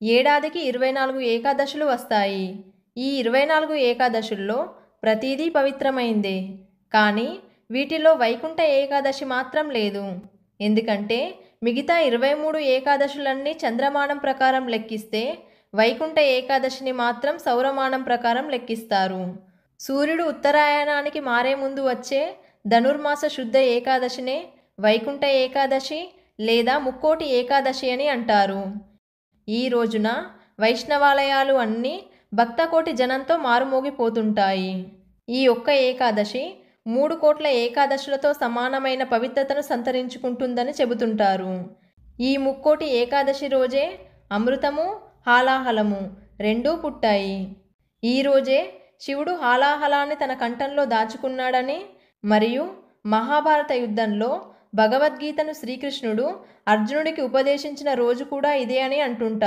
ఏడాదికి 24 ఏకాదశులు వస్తాయి. ఈ 24 ఏకాదశుల్లో ప్రతిదీ పవిత్రమైందే. కానీ వీటిలో వైకుంఠ ఏకాదశి మాత్రం లేదు. ఎందుకంటే మిగతా 23 ఏకాదశులన్నీ చంద్రమానం ప్రకారం లెక్కిస్తే వైకుంఠ ఏకాదశిని మాత్రం సౌరమానం ప్రకారం లెక్కిస్తారు. సూర్యుడు ఉత్తరాయణానికి మారే ముందు వచ్చే ధనుర్మాస శుద్ధ ఏకాదశినే వైకుంఠ ఏకాదశి లేదా ముక్కోటి ఏకాదశి అని అంటారు. ఈ రోజున వైష్ణవాలయాలు అన్నీ భక్తకోటి జనంతో మారుమోగిపోతుంటాయి. ఈ ఒక్క ఏకాదశి 3 కోట్ల ఏకాదశులతో సమానమైన పవిత్రతను సంతరించుకుంటుందని చెబుతుంటారు. ఈ ముక్కోటి ఏకాదశి రోజే అమృతము, హాలాహలము రెండూ పుట్టాయి. ఈ రోజే శివుడు హాలాహలాన్ని తన కంఠంలో దాచుకున్నాడని మరియు మహాభారత యుద్ధంలో భగవద్గీతను శ్రీకృష్ణుడు అర్జునుడికి ఉపదేశించిన రోజు కూడా ఇదే అని అంటుంటారు.